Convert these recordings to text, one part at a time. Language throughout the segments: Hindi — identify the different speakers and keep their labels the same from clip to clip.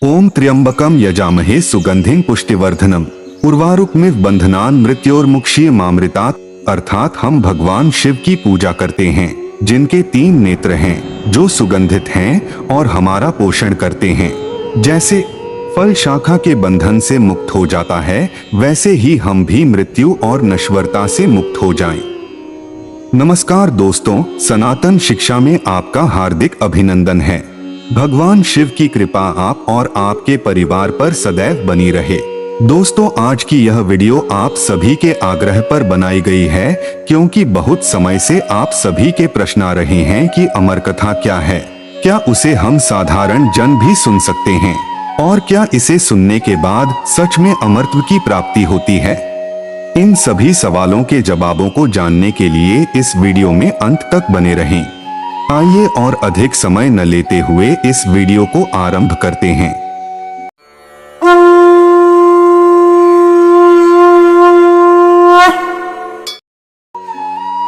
Speaker 1: ओम त्र्यंबकम यजामहे सुगंधिं पुष्टिवर्धनम उर्वारुकमिव बंधनान मृत्योर्मुक्षीय मामृतात्। अर्थात हम भगवान शिव की पूजा करते हैं जिनके 3 नेत्र हैं, जो सुगंधित हैं और हमारा पोषण करते हैं। जैसे फल शाखा के बंधन से मुक्त हो जाता है, वैसे ही हम भी मृत्यु और नश्वरता से मुक्त हो जाएं। नमस्कार दोस्तों, सनातन शिक्षा में आपका हार्दिक अभिनंदन है। भगवान शिव की कृपा आप और आपके परिवार पर सदैव बनी रहे। दोस्तों, आज की यह वीडियो आप सभी के आग्रह पर बनाई गई है, क्योंकि बहुत समय से आप सभी के प्रश्न आ रहे हैं कि अमर कथा क्या है, क्या उसे हम साधारण जन भी सुन सकते हैं, और क्या इसे सुनने के बाद सच में अमरत्व की प्राप्ति होती है। इन सभी सवालों के जवाबों को जानने के लिए इस वीडियो में अंत तक बने रहें। आइए और अधिक समय न लेते हुए इस वीडियो को आरंभ करते हैं।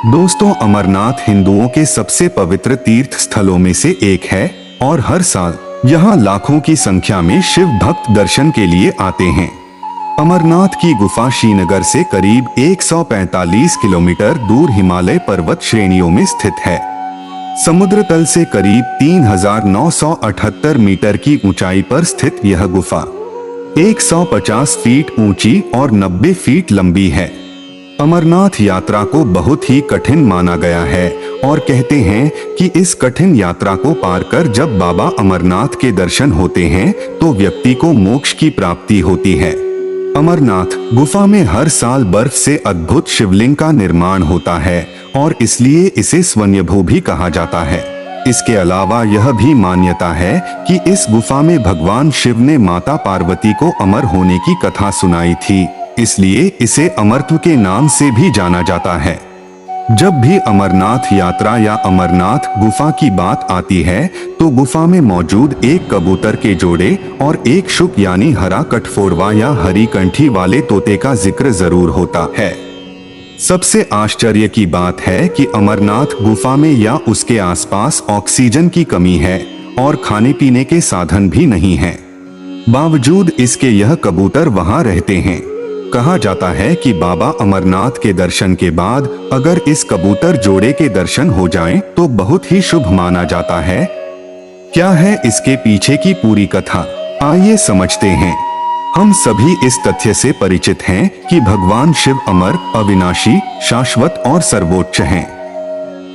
Speaker 1: दोस्तों, अमरनाथ हिंदुओं के सबसे पवित्र तीर्थ स्थलों में से एक है और हर साल यहाँ लाखों की संख्या में शिव भक्त दर्शन के लिए आते हैं। अमरनाथ की गुफा श्रीनगर से करीब 145 किलोमीटर दूर हिमालय पर्वत श्रेणियों में स्थित है। समुद्र तल से करीब 3978 मीटर की ऊंचाई पर स्थित यह गुफा 150 फीट ऊंची और 90 फीट लंबी है। अमरनाथ यात्रा को बहुत ही कठिन माना गया है और कहते हैं कि इस कठिन यात्रा को पार कर जब बाबा अमरनाथ के दर्शन होते हैं तो व्यक्ति को मोक्ष की प्राप्ति होती है। अमरनाथ गुफा में हर साल बर्फ से अद्भुत शिवलिंग का निर्माण होता है और इसलिए इसे स्वयंभू भी कहा जाता है। इसके अलावा यह भी मान्यता है कि इस गुफा में भगवान शिव ने माता पार्वती को अमर होने की कथा सुनाई थी, इसलिए इसे अमरत्व के नाम से भी जाना जाता है। जब भी अमरनाथ यात्रा या अमरनाथ गुफा की बात आती है तो गुफा में मौजूद एक कबूतर के जोड़े और एक शुक यानी हरा कठफोड़वा या हरी कंठी वाले तोते का जिक्र जरूर होता है। सबसे आश्चर्य की बात है कि अमरनाथ गुफा में या उसके आसपास ऑक्सीजन की कमी है और खाने पीने के साधन भी नहीं है। बावजूद इसके यह कबूतर वहां रहते हैं। कहा जाता है कि बाबा अमरनाथ के दर्शन के बाद अगर इस कबूतर जोड़े के दर्शन हो जाएं तो बहुत ही शुभ माना जाता है। क्या है इसके पीछे की पूरी कथा, आइए समझते हैं। हम सभी इस तथ्य से परिचित हैं कि भगवान शिव अमर, अविनाशी, शाश्वत और सर्वोच्च हैं।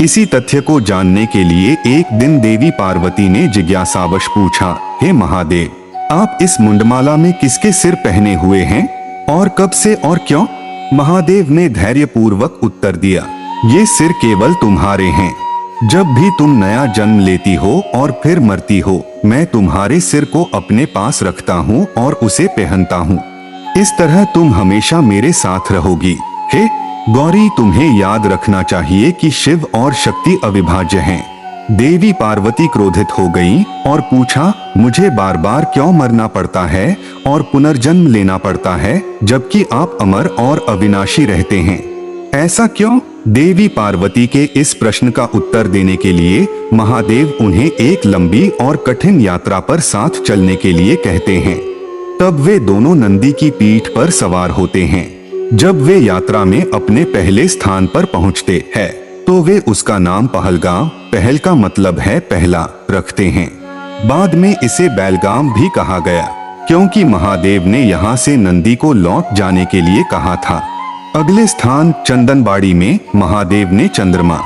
Speaker 1: इसी तथ्य को जानने के लिए एक दिन देवी पार्वती ने जिज्ञासावश पूछा, हे महादेव, आप इस मुंडमाला में किसके सिर पहने हुए हैं और कब से और क्यों? महादेव ने धैर्यपूर्वक उत्तर दिया, ये सिर केवल तुम्हारे हैं। जब भी तुम नया जन्म लेती हो और फिर मरती हो, मैं तुम्हारे सिर को अपने पास रखता हूँ और उसे पहनता हूँ। इस तरह तुम हमेशा मेरे साथ रहोगी। हे गौरी, तुम्हें याद रखना चाहिए कि शिव और शक्ति अविभाज्य हैं। देवी पार्वती क्रोधित हो गईं और पूछा, मुझे बार बार क्यों मरना पड़ता है और पुनर्जन्म लेना पड़ता है, जबकि आप अमर और अविनाशी रहते हैं? ऐसा क्यों? देवी पार्वती के इस प्रश्न का उत्तर देने के लिए महादेव उन्हें एक लंबी और कठिन यात्रा पर साथ चलने के लिए कहते हैं। तब वे दोनों नंदी की पीठ पर सवार होते हैं। जब वे यात्रा में अपने पहले स्थान पर पहुंचते हैं तो वे उसका नाम पहलगाम, पहल का मतलब है पहला, रखते हैं। बाद में इसे बैलगाम भी कहा गया, क्योंकि महादेव ने यहाँ से नंदी को लौट जाने के लिए कहा था। अगले स्थान चंदनबाड़ी में महादेव ने चंद्रमा,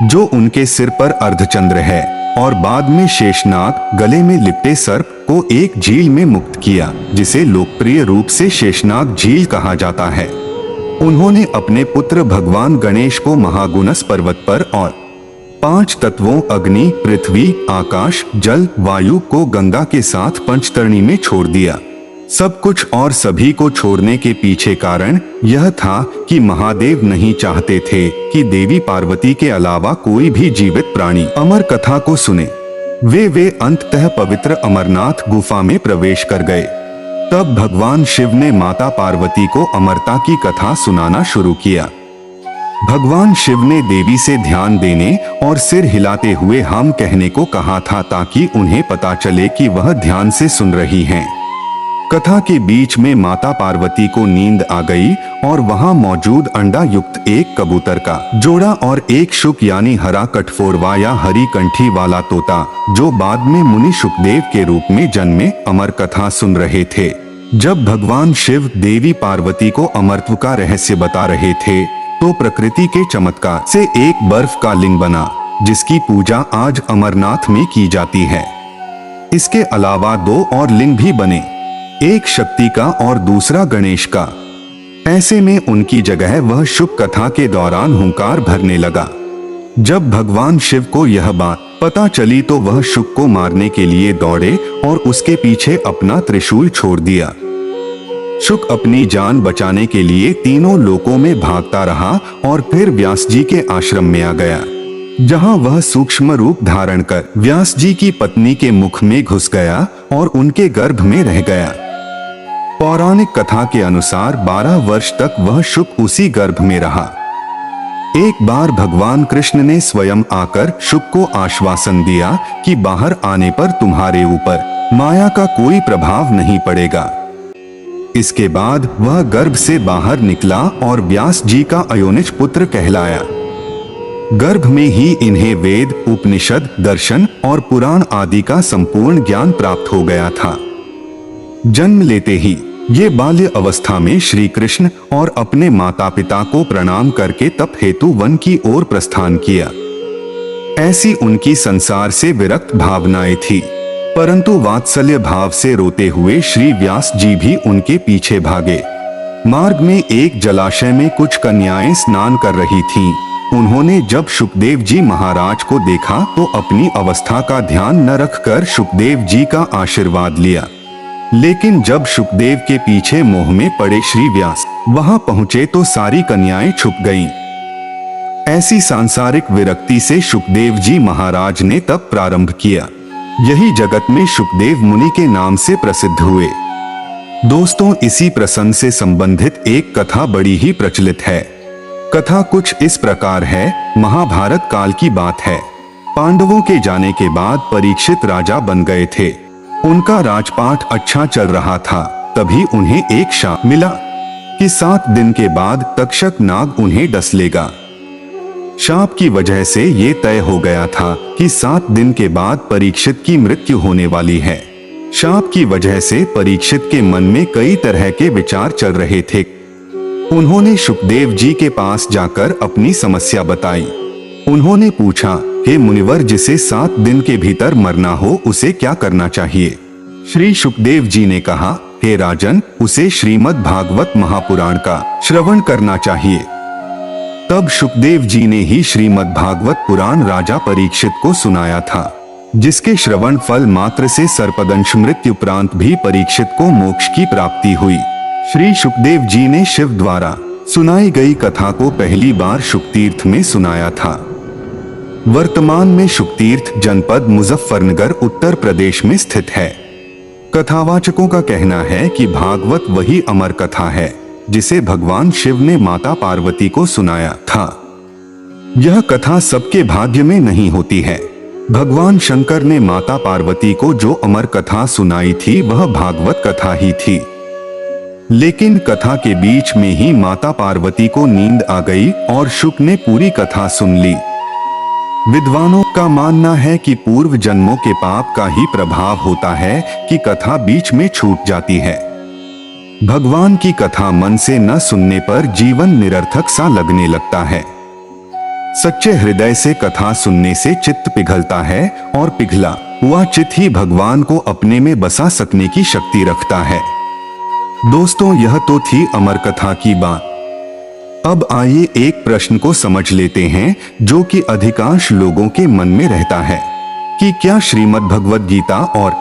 Speaker 1: जो उनके सिर पर अर्धचंद्र है, और बाद में शेषनाग, गले में लिपटे सर्प को एक झील में मुक्त किया, जिसे लोकप्रिय रूप से शेषनाग झील कहा जाता है। उन्होंने अपने पुत्र भगवान गणेश को महागुणस पर्वत पर और 5 तत्वों अग्नि, पृथ्वी, आकाश, जल, वायु को गंगा के साथ पंचतरणी में छोड़ दिया। सब कुछ और सभी को छोड़ने के पीछे कारण यह था कि महादेव नहीं चाहते थे कि देवी पार्वती के अलावा कोई भी जीवित प्राणी अमर कथा को सुने। वे अंततः पवित्र अमरनाथ गुफा में प्रवेश कर गए। तब भगवान शिव ने माता पार्वती को अमरता की कथा सुनाना शुरू किया। भगवान शिव ने देवी से ध्यान देने और सिर हिलाते हुए हम कहने को कहा था ताकि उन्हें पता चले कि वह ध्यान से सुन रही हैं। कथा के बीच में माता पार्वती को नींद आ गई और वहां मौजूद अंडा युक्त एक कबूतर का जोड़ा और एक शुक यानी हरा कठफोरवा या हरी कंठी वाला तोता, जो बाद में मुनि शुकदेव के रूप में जन्मे, अमर कथा सुन रहे थे। जब भगवान शिव देवी पार्वती को अमरत्व का रहस्य बता रहे थे तो प्रकृति के चमत्कार से एक बर्फ का लिंग बना, जिसकी पूजा आज अमरनाथ में की जाती है। इसके अलावा 2 और लिंग भी बने, एक शक्ति का और दूसरा गणेश का। ऐसे में उनकी जगह वह शुभ कथा के दौरान हुंकार भरने लगा। जब भगवान शिव को यह बात पता चली तो वह शुक को मारने के लिए दौड़े और उसके पीछे अपना त्रिशूल छोड़ दिया। शुक अपनी जान बचाने के लिए तीनों लोकों में भागता रहा और फिर व्यास जी के आश्रम में आ गया, जहां वह सूक्ष्म रूप धारण कर व्यास जी की पत्नी के मुख में घुस गया और उनके गर्भ में रह गया। पौराणिक कथा के अनुसार 12 वर्ष तक वह शुक उसी गर्भ में रहा। एक बार भगवान कृष्ण ने स्वयं आकर शुक को आश्वासन दिया कि बाहर आने पर तुम्हारे ऊपर माया का कोई प्रभाव नहीं पड़ेगा। इसके बाद वह गर्भ से बाहर निकला और व्यास जी का अयोनिज पुत्र कहलाया। गर्भ में ही इन्हें वेद, उपनिषद, दर्शन और पुराण आदि का संपूर्ण ज्ञान प्राप्त हो गया था। जन्म लेते ही ये बाल्य अवस्था में श्री कृष्ण और अपने माता पिता को प्रणाम करके तप हेतु वन की ओर प्रस्थान किया। ऐसी उनकी संसार से विरक्त भावनाएं थी, परंतु वात्सल्य भाव से रोते हुए श्री व्यास जी भी उनके पीछे भागे। मार्ग में एक जलाशय में कुछ कन्याएं स्नान कर रही थीं। उन्होंने जब शुकदेव जी महाराज को देखा तो अपनी अवस्था का ध्यान न रखकर शुकदेव जी का आशीर्वाद लिया। लेकिन जब शुकदेव के पीछे मोह में पड़े श्री व्यास वहां पहुंचे तो सारी कन्याएं छुप गईं। ऐसी सांसारिक विरक्ति से शुकदेव जी महाराज ने तप प्रारंभ किया। यही जगत में शुकदेव मुनि के नाम से प्रसिद्ध हुए। दोस्तों, इसी प्रसंग से संबंधित एक कथा बड़ी ही प्रचलित है। कथा कुछ इस प्रकार है। महाभारत काल की बात है। पांडवों के जाने के बाद परीक्षित राजा बन गए थे। उनका राजपाट अच्छा चल रहा था। तभी उन्हें एक शाप मिला कि 7 दिन के बाद तक्षक नाग उन्हें डस लेगा। शाप की वजह से ये तय हो गया था कि 7 दिन के बाद परीक्षित की मृत्यु होने वाली है। शाप की वजह से परीक्षित के मन में कई तरह के विचार चल रहे थे। उन्होंने शुकदेव जी के पास जाकर अपनी समस्या बताई। उन्होंने पूछा, हे मुनिवर, जिसे 7 दिन के भीतर मरना हो उसे क्या करना चाहिए? श्री शुकदेव जी ने कहा, हे राजन, उसे श्रीमद् भागवत महापुराण का श्रवण करना चाहिए। तब शुकदेव जी ने ही श्रीमद् भागवत पुराण राजा परीक्षित को सुनाया था, जिसके श्रवण फल मात्र से सर्पदंश मृत्यु उपरांत भी परीक्षित को मोक्ष की प्राप्ति हुई। श्री शुकदेव जी ने शिव द्वारा सुनाई गई कथा को पहली बार शुकतीर्थ में सुनाया था। वर्तमान में शुकतीर्थ जनपद मुजफ्फरनगर उत्तर प्रदेश में स्थित है। कथावाचकों का कहना है कि भागवत वही अमर कथा है जिसे भगवान शिव ने माता पार्वती को सुनाया था। यह कथा सबके भाग्य में नहीं होती है। भगवान शंकर ने माता पार्वती को जो अमर कथा सुनाई थी वह भागवत कथा ही थी। लेकिन कथा के बीच में ही माता पार्वती को नींद आ गई और शुक ने पूरी कथा सुन ली। विद्वानों का मानना है कि पूर्व जन्मों के पाप का ही प्रभाव होता है कि कथा बीच में छूट जाती है। भगवान की कथा मन से न सुनने पर जीवन निरर्थक सा लगने लगता है। सच्चे हृदय से कथा सुनने से चित्त पिघलता है और पिघला हुआ चित्त ही भगवान को अपने में बसा सकने की शक्ति रखता है। दोस्तों, यह तो थी अमर कथा की बात। अब आइए एक प्रश्न को समझ लेते हैं जो कि अधिकांश लोगों के मन में रहता है कि क्या श्रीमद् भगवद गीता और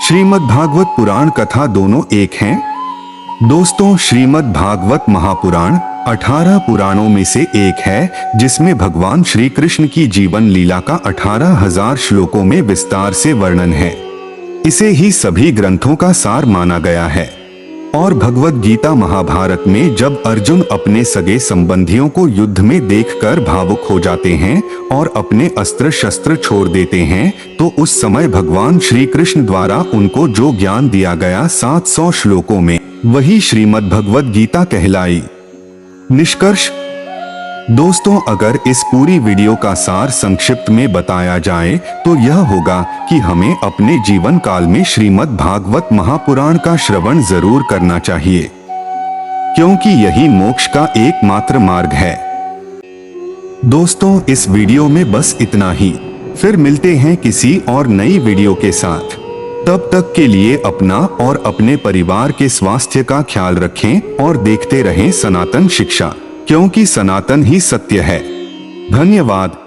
Speaker 1: श्रीमद् भागवत पुराण कथा दोनों एक हैं? दोस्तों, श्रीमद् भागवत महापुराण 18 पुराणों में से एक है जिसमें भगवान श्री कृष्ण की जीवन लीला का 18,000 श्लोकों में विस्तार से वर्णन है। इसे ही सभी ग्रंथों का सार माना गया है और भगवत गीता महाभारत में जब अर्जुन अपने सगे संबंधियों को युद्ध में देखकर भावुक हो जाते हैं और अपने अस्त्र शस्त्र छोड़ देते हैं, तो उस समय भगवान श्री कृष्ण द्वारा उनको जो ज्ञान दिया गया 700 श्लोकों में, वही श्रीमद् भगवत गीता कहलाई। निष्कर्ष दोस्तों, अगर इस पूरी वीडियो का सार संक्षिप्त में बताया जाए तो यह होगा कि हमें अपने जीवन काल में श्रीमद् भागवत महापुराण का श्रवण जरूर करना चाहिए, क्योंकि यही मोक्ष का एकमात्र मार्ग है। दोस्तों, इस वीडियो में बस इतना ही। फिर मिलते हैं किसी और नई वीडियो के साथ। तब तक के लिए अपना और अपने परिवार के स्वास्थ्य का ख्याल रखें और देखते रहें सनातन शिक्षा, क्योंकि सनातन ही सत्य है। धन्यवाद।